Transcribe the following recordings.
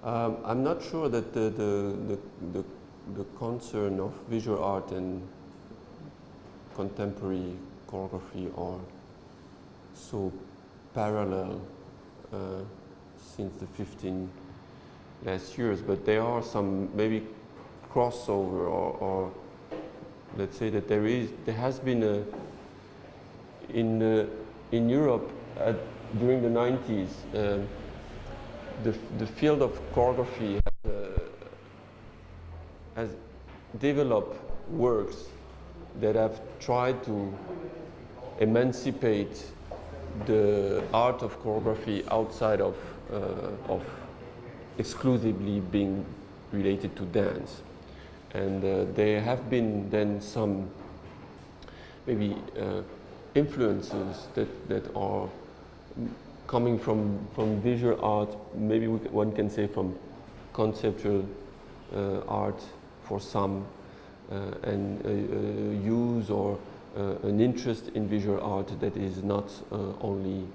I'm not sure that the concern of visual art and contemporary choreography are so parallel since the 15 last years, but there are some maybe crossover or let's say that there has been a in Europe during the 90s the field of choreography has developed works that have tried to emancipate the art of choreography outside of exclusively being related to dance. And there have been then some maybe influences that are coming from visual art, maybe one can say from conceptual art for some, and use or an interest in visual art that is not only,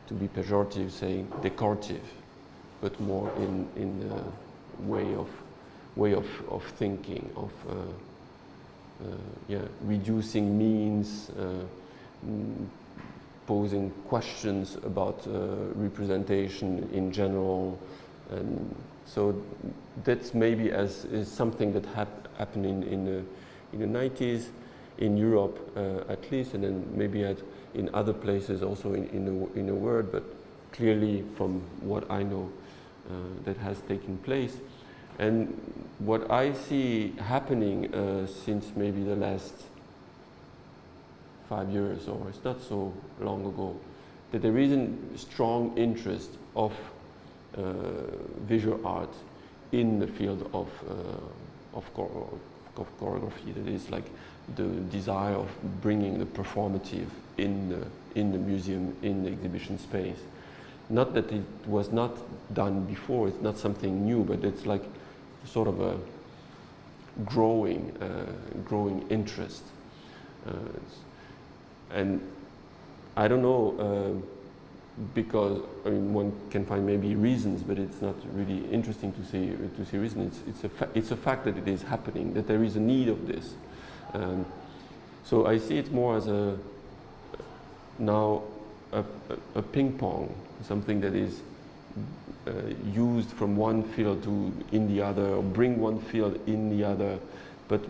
to be pejorative, saying decorative, but more in way of thinking, of reducing means, posing questions about representation in general, and so that's maybe is something that happened in the 90s in Europe at least, and then maybe in other places also in the world, but clearly from what I know that has taken place. And what I see happening since maybe the last 5 years, or it's not so long ago, that there is a strong interest of visual art in the field of choreography. That is like the desire of bringing the performative in the museum, in the exhibition space. Not that it was not done before, it's not something new, but it's like sort of a growing interest. And I don't know, because I mean one can find maybe reasons, but it's not really interesting to see reasons. It's a fact that it is happening, that there is a need of this. So I see it more as a ping pong, something that is used from one field in the other, or bring one field in the other, but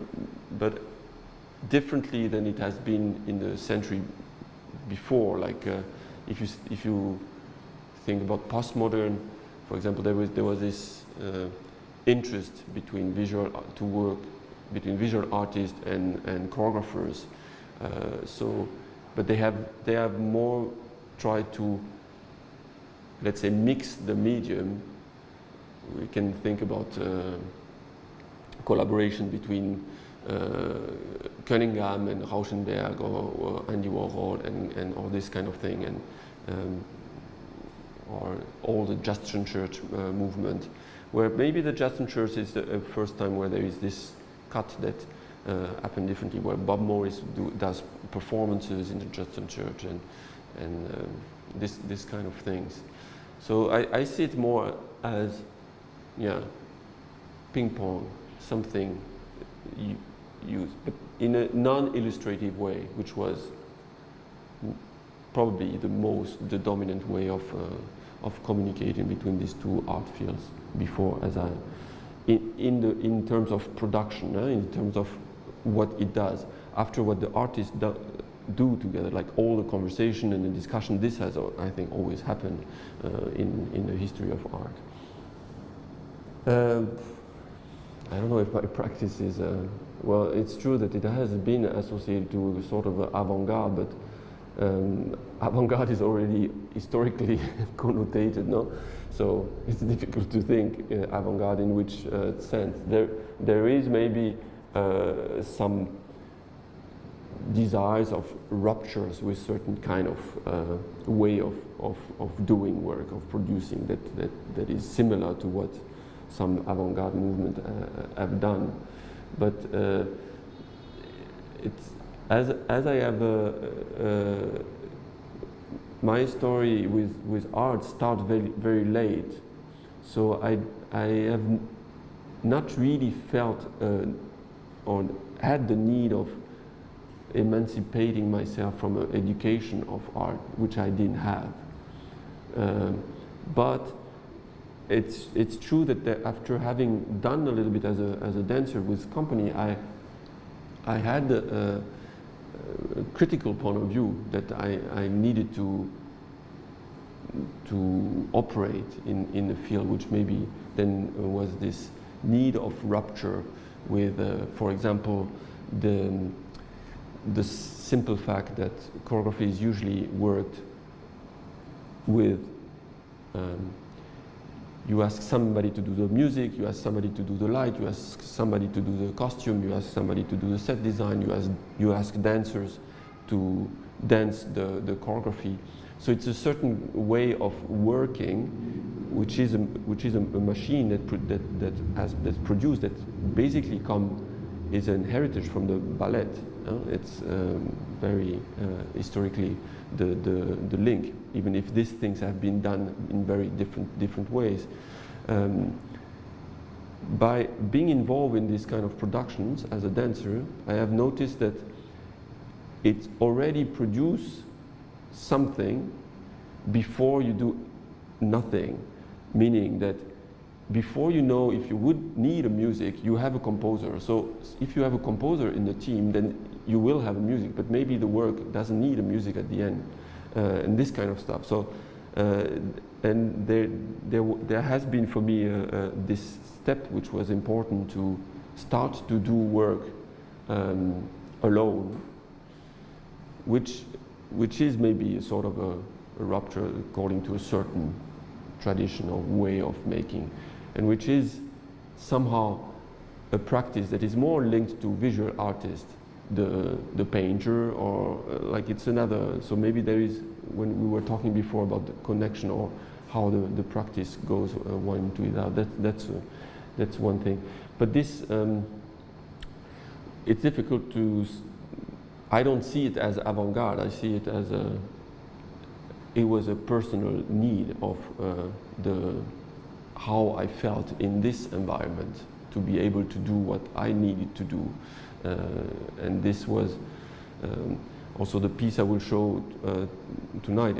differently than it has been in the century before. Like if you think about postmodern, for example, there was this interest between visual artists and choreographers. But they have more tried to, let's say, mix the medium. We can think about collaboration between Cunningham and Rauschenberg or Andy Warhol and all this kind of thing, and or all the Justin Church movement, where maybe the Justin Church is the first time where there is this cut that happened differently, where Bob Morris does performances in the Justin Church and this kind of things. So I see it more as, ping pong, something used, but in a non-illustrative way, which was probably the dominant way of communicating between these two art fields before, in terms of production, in terms of what it does. After what the artists do together, like all the conversation and the discussion, this has, I think, always happened in the history of art. I don't know if my practice is, well, it's true that it has been associated to sort of avant-garde, but avant-garde is already historically connotated, no? So it's difficult to think avant-garde in which sense. There is maybe some desires of ruptures with certain kind of way of doing work, of producing, that is similar to what some avant-garde movement have done. But it's as I have my story with art started very late. So I have not really felt or had the need of emancipating myself from an education of art, which I didn't have. But it's true that after having done a little bit as a dancer with company, I had a critical point of view that I needed to operate in the field, which maybe then was this need of rupture with, for example, the simple fact that choreography is usually worked with. You ask somebody to do the music, you ask somebody to do the light, you ask somebody to do the costume, you ask somebody to do the set design, you ask dancers to dance the choreography. So it's a certain way of working, which is a machine that's produced, that basically is an heritage from the ballet. It's very historically the link, even if these things have been done in very different ways. By being involved in this kind of productions as a dancer, I have noticed that it already produces something before you do nothing, meaning that before you know if you would need a music, you have a composer. So if you have a composer in the team, then you will have a music, but maybe the work doesn't need a music at the end, and this kind of stuff. So, and there has been for me this step which was important to start to do work alone, which is maybe a sort of a rupture according to a certain tradition or way of making, and which is somehow a practice that is more linked to visual artists, the painter, or like it's another. So maybe there is, when we were talking before about the connection or how the practice goes one into it out. That's one thing. But this it's difficult to. I don't see it as avant-garde. I see it as it was a personal need of how I felt in this environment to be able to do what I needed to do, and this was also the piece I will show tonight.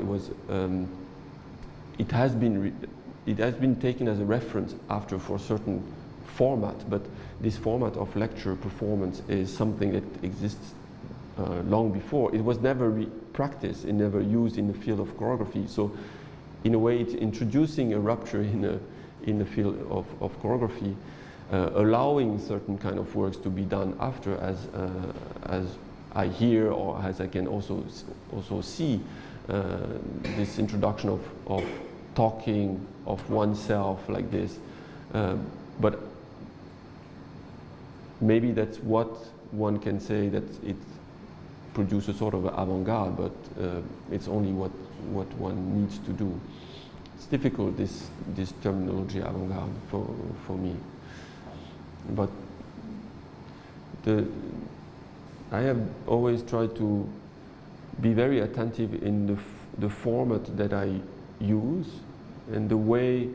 It has been taken as a reference after for a certain format, but this format of lecture performance is something that exists long before. It was never practiced, it never used in the field of choreography. So in a way it's introducing a rupture in the field of choreography, allowing certain kind of works to be done after, as I hear, or as I can also see this introduction of talking of oneself like this. But maybe that's what one can say, that it produces sort of avant-garde, but it's only what one needs to do. It's difficult, this terminology avant-garde for me. But I have always tried to be very attentive in the format that I use and the way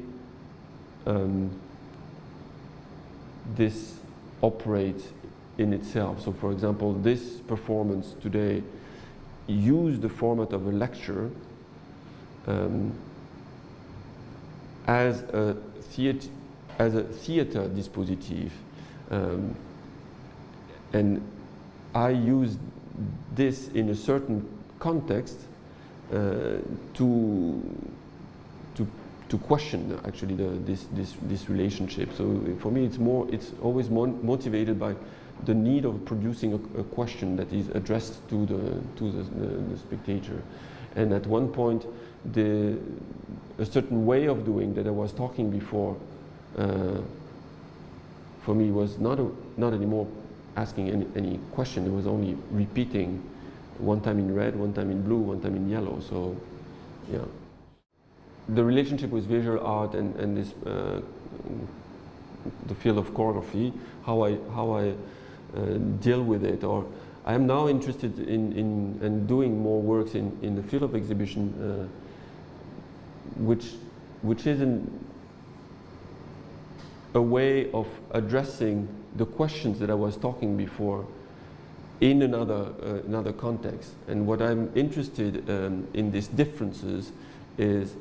this operates in itself. So for example, this performance today used the format of a lecture as a theater dispositif, and I used this in a certain context to question actually this relationship. So for me, it's always more motivated by the need of producing a question that is addressed to the spectator. And at one point, a certain way of doing that I was talking before, for me was not anymore asking any question. It was only repeating, one time in red, one time in blue, one time in yellow. So, yeah. The relationship with visual art and this the field of choreography, how I deal with it, or I am now interested in doing more works in the field of exhibition, which isn't a way of addressing the questions that I was talking before in another context. And what I'm interested in these differences is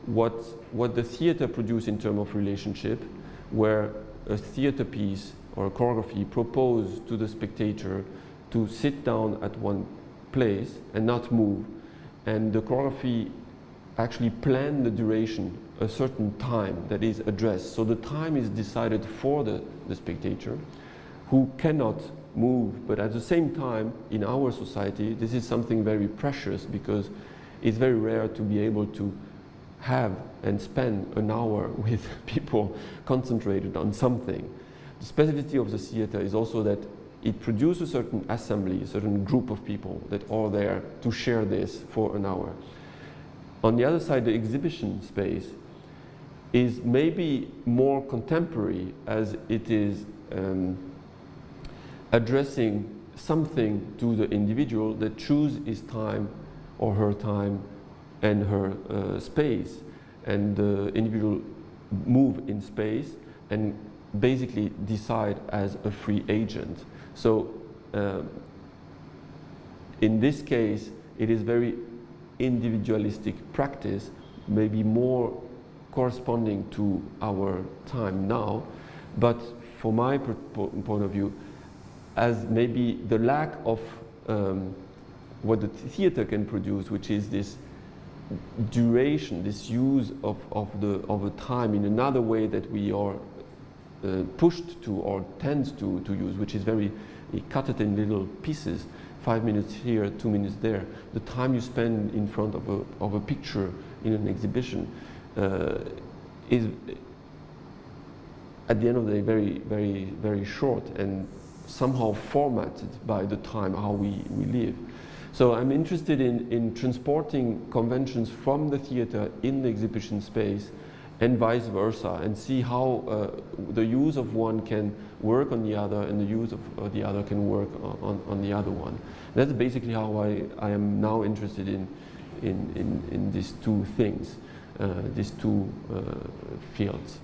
what the theater produces in terms of relationship, where a theater piece or a choreography proposes to the spectator to sit down at one place and not move, and the choreography actually plan the duration, a certain time that is addressed. So the time is decided for the spectator, who cannot move, but at the same time, in our society, this is something very precious, because it's very rare to be able to have and spend an hour with people concentrated on something. The specificity of the theater is also that it produces a certain assembly, a certain group of people that are there to share this for an hour. On the other side, the exhibition space is maybe more contemporary, as it is addressing something to the individual that chooses his time or her time and her space, and the individual move in space and basically decide as a free agent. So in this case, it is very individualistic practice, maybe more corresponding to our time now, but from my point of view, as maybe the lack of what the theater can produce, which is this duration, this use of the time in another way that we are pushed to or tend to use, which is very, cut it in little pieces, 5 minutes here, 2 minutes there. The time you spend in front of a picture in an exhibition is at the end of the day very, very, very short and somehow formatted by the time how we live. So I'm interested in transporting conventions from the theater in the exhibition space and vice versa, and see how the use of one can work on the other and the use of the other can work on the other one. That's basically how I am now interested in these two things, these two fields.